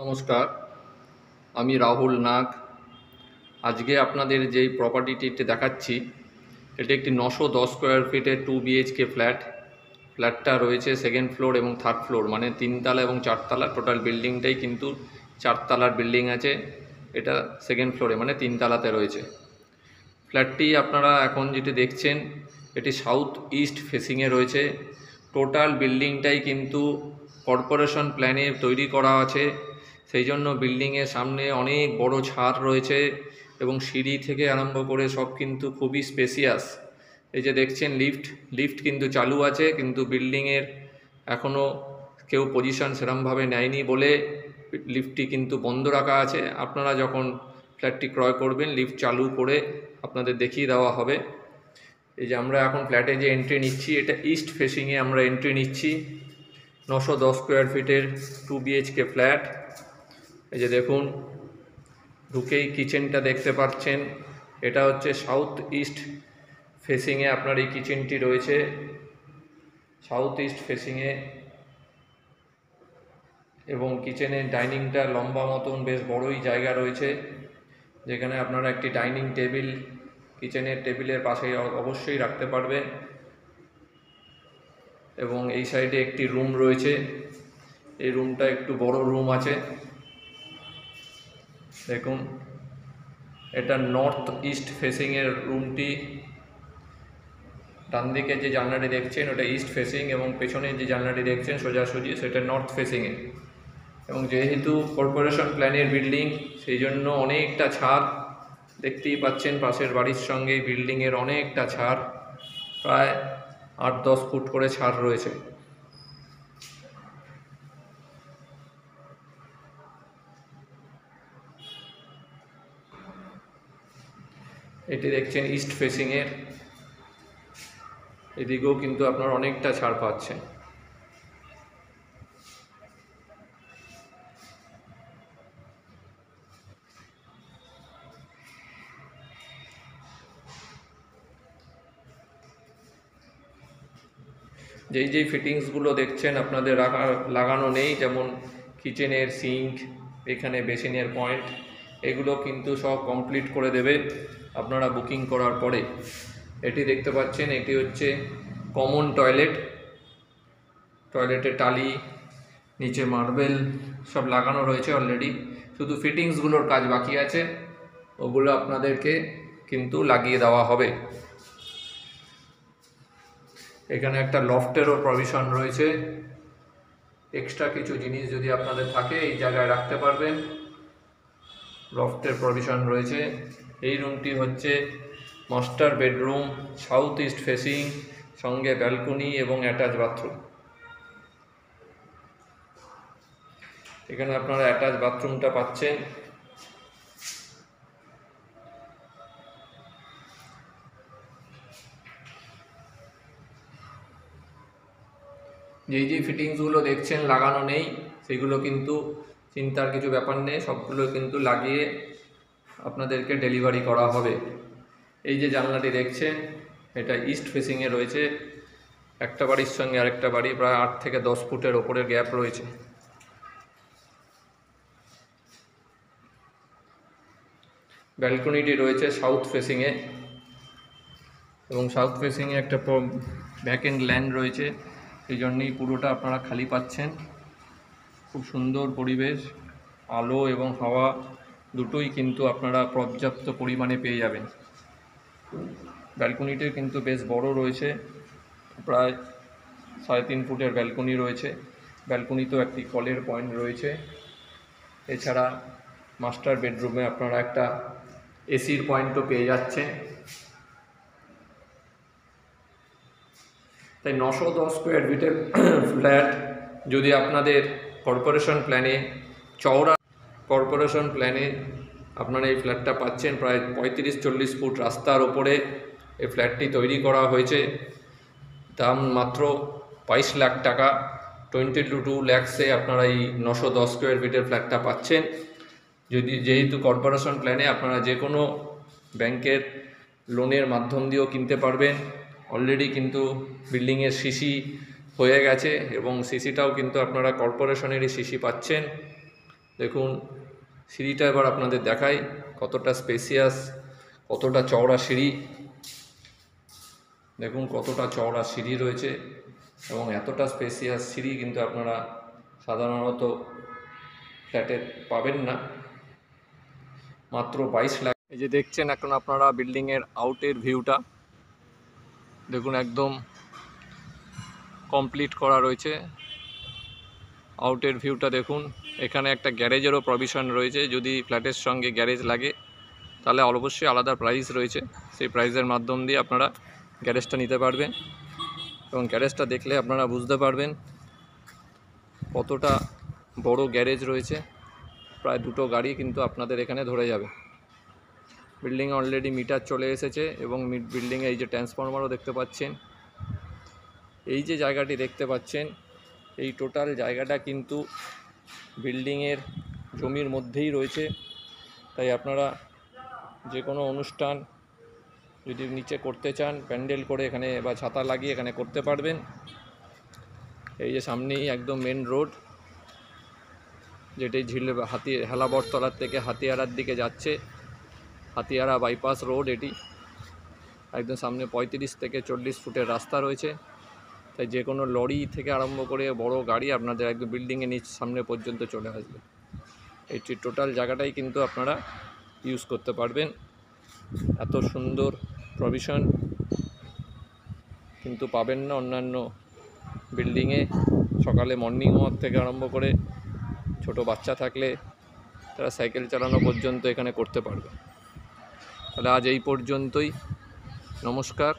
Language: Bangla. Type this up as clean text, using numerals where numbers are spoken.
নমস্কার, আমি রাহুল নাগ। আজকে আপনাদের যেই প্রপার্টিটি দেখাচ্ছি, এটি একটি 910 স্কোয়ার ফিটের 2 বিএইচকে ফ্ল্যাটটা রয়েছে সেকেন্ড ফ্লোর এবং থার্ড ফ্লোর, মানে 3 তলা এবং 4 তলা। টোটাল বিল্ডিংটাই কিন্তু 4 তলার বিল্ডিং আছে। এটা সেকেন্ড ফ্লোরে মানে 3 তলাতে রয়েছে। ফ্ল্যাটটি আপনারা এখন যেটি দেখছেন, এটি সাউথ ইস্ট ফেসিংয়ে রয়েছে। টোটাল বিল্ডিংটাই কিন্তু কর্পোরেশন প্ল্যানে তৈরি করা আছে, সেই জন্য বিল্ডিংয়ের সামনে অনেক বড় ছাদ রয়েছে এবং সিঁড়ি থেকে আরম্ভ করে সব কিন্তু খুবই স্পেসিয়াস। এই যে দেখছেন লিফট কিন্তু চালু আছে, কিন্তু বিল্ডিংয়ের এখনও কেউ পজিশন সেরমভাবে নেয়নি বলে লিফটটি কিন্তু বন্ধ রাখা আছে। আপনারা যখন ফ্ল্যাটটি ক্রয় করবেন লিফট চালু করে আপনাদের দেখিয়ে দেওয়া হবে। এই যে আমরা এখন ফ্ল্যাটে যে এন্ট্রি নিচ্ছি, এটা ইস্ট ফেসিংয়ে আমরা এন্ট্রি নিচ্ছি। 910 স্কোয়ার ফিটের 2 বিএইচকে ফ্ল্যাট। এই যে দেখুন, ঢুকেই কিচেনটা দেখতে পাচ্ছেন। এটা হচ্ছে সাউথ ইস্ট ফেসিংয়ে আপনার এই কিচেনটি রয়েছে, সাউথ ইস্ট ফেসিংয়ে। এবং কিচেনের ডাইনিংটা লম্বা মতন বেশ বড়ই জায়গা রয়েছে, যেখানে আপনারা একটি ডাইনিং টেবিল কিচেনের টেবিলের পাশে অবশ্যই রাখতে পারবেন। এবং এই সাইডে একটি রুম রয়েছে, এই রুমটা একটু বড় রুম আছে। দেখুন, এটা নর্থ ইস্ট ফেসিংয়ের রুমটি। ডান দিকে যে জানলাটি দেখছেন ওটা ইস্ট ফেসিং, এবং পেছনে যে জানলাটি দেখছেন সোজাসুজি সেটা নর্থ ফেসিংয়ে। এবং যেহেতু কর্পোরেশন প্ল্যানের বিল্ডিং, সেই জন্য অনেকটা ছাদ দেখতেই পাচ্ছেন। পাশের বাড়ির সঙ্গে বিল্ডিংয়ের অনেকটা ছাদ, প্রায় 8-10 ফুট করে ছাদ রয়েছে। এটি দেখছেন ইস্ট ফেসিংয়ের, এদিকেও কিন্তু আপনার অনেকটা ছাড় পাচ্ছেন। যেই ফিটিংসগুলো দেখছেন আপনাদের লাগানো নেই, যেমন কিচেনের সিঙ্ক, এখানে বেসিনের পয়েন্ট, এগুলো কিন্তু সব কমপ্লিট করে দেবে আপনারা বুকিং করার পরে। এটি দেখতে পাচ্ছেন, এটি হচ্ছে কমন টয়লেটের টালি, নিচে মার্বেল সব লাগানো রয়েছে অলরেডি। শুধু ফিটিংসগুলোর কাজ বাকি আছে, ওগুলো আপনাদেরকে কিন্তু লাগিয়ে দেওয়া হবে। এখানে একটা লফটেরও প্রভিশন রয়েছে, এক্সট্রা কিছু জিনিস যদি আপনাদের থাকে এই জায়গায় রাখতে পারবেন। লফটের প্রভিশন রয়েছে। এই রুমটি হচ্ছে master bedroom, south east facing, সঙ্গে ব্যালকনি এবং অ্যাটাচ বাথরুম। এখানে আপনারা অ্যাটাচ বাথরুমটা পাচ্ছেন। যেই ফিটিংসগুলো দেখছেন লাগানো নেই, সেগুলো কিন্তু চিন্তার কিছু ব্যাপার নেই, সবগুলো কিন্তু লাগিয়ে আপনাদেরকে ডেলিভারি করা হবে। এই যে জানলাটি দেখছেন, এটা ইস্ট ফেসিংয়ে রয়েছে। একটা বাড়ির সঙ্গে আরেকটা বাড়ি প্রায় 8 থেকে 10 ফুটের ওপরের গ্যাপ রয়েছে। ব্যালকনিটি রয়েছে সাউথ ফেসিংয়ে, এবং সাউথ ফেসিংয়ে একটা ভ্যাকেন্ট ল্যান্ড রয়েছে, সেই জন্যই পুরোটা আপনারা খালি পাচ্ছেন। খুব সুন্দর পরিবেশ, আলো এবং হাওয়া দুটোই কিন্তু আপনারা পর্যাপ্ত পরিমাণে পেয়ে যাবেন। ব্যালকনিটি কিন্তু বেশ বড় রয়েছে, প্রায় 3.5 ফুটের ব্যালকনি রয়েছে। ব্যালকনিতেও একটি কলের পয়েন্ট রয়েছে। এছাড়া মাস্টার বেডরুমে আপনারা একটা এসির পয়েন্টও পেয়ে যাচ্ছেন। তাই 910 স্কোয়ার ফিটের ফ্ল্যাট যদি আপনাদের কর্পোরেশন প্ল্যানে আপনারা এই ফ্ল্যাটটা পাচ্ছেন। প্রায় 35-40 ফুট রাস্তার ওপরে এই ফ্ল্যাটটি তৈরি করা হয়েছে। দাম মাত্র 22 লাখ টাকা, 22 ল্যাক্সে আপনারা এই 910 স্কোয়ার ফিটের ফ্ল্যাটটা পাচ্ছেন। যেহেতু কর্পোরেশন প্ল্যানে আপনারা যে কোনো ব্যাংকের লোনের মাধ্যম দিয়েও কিনতে পারবেন। অলরেডি কিন্তু বিল্ডিংয়ের সিসি হয়ে গেছে, এবং সিসিটাও কিন্তু আপনারা কর্পোরেশনেরই সিসি পাচ্ছেন। দেখুন সিঁড়িটা এবার আপনাদের দেখাই, কতটা স্পেসিয়াস, কতটা চওড়া সিঁড়ি। দেখুন কতটা চওড়া সিঁড়ি রয়েছে এবং এতটা স্পেসিয়াস সিঁড়ি কিন্তু আপনারা সাধারণত ফ্ল্যাটে পাবেন না। মাত্র 22 লাখ। এই যে দেখছেন এখন আপনারা বিল্ডিংয়ের আউটের ভিউটা দেখুন, একদম কমপ্লিট করা রয়েছে। আউটের ভিউটা দেখুন, এখানে একটা গ্যারেজেরও প্রভিশন রয়েছে। যদি ফ্ল্যাটের সঙ্গে গ্যারেজ লাগে তাহলে অবশ্যই আলাদা প্রাইস রয়েছে, সেই প্রাইসের মাধ্যম দিয়ে আপনারা গ্যারেজটা নিতে পারবেন। এবং গ্যারেজটা দেখলে আপনারা বুঝতে পারবেন কতটা বড় গ্যারেজ রয়েছে। প্রায় 2টো গাড়ি কিন্তু আপনাদের এখানে ধরে যাবে। বিল্ডিংয়ে অলরেডি মিটার চলে এসেছে এবং বিল্ডিংয়ে এই যে ট্রান্সফরমারও দেখতে পাচ্ছেন। এই যে জায়গাটি দেখতে পাচ্ছেন, এই টোটাল জায়গাটা কিন্তু বিল্ডিংয়ের জমির মধ্যেই রয়েছে। তাই আপনারা যে কোনো অনুষ্ঠান যদি নিচে করতে চান, প্যান্ডেল করে এখানে বা ছাতা লাগিয়ে এখানে করতে পারবেন। এই যে সামনেই একদম মেন রোড, যেটি হেলাবরতলার থেকে হাতিয়ারার দিকে যাচ্ছে, হাতিয়ারা বাইপাস রোড। এটি একদম সামনে 35 থেকে 40 ফুটের রাস্তা রয়েছে। তাই যে কোনো লরি থেকে আরম্ভ করে বড় গাড়ি আপনাদের একদম বিল্ডিংয়ের নিচ সামনে পর্যন্ত চলে আসবে। এইটি টোটাল জায়গাটাই কিন্তু আপনারা ইউজ করতে পারবেন। এত সুন্দর প্রভিশন কিন্তু পাবেন না অন্যান্য বিল্ডিংয়ে। সকালে মর্নিং ওয়াক থেকে আরম্ভ করে ছোট বাচ্চা থাকলে তারা সাইকেল চালানো পর্যন্ত এখানে করতে পারবে। তাহলে আজ এই পর্যন্তই, নমস্কার।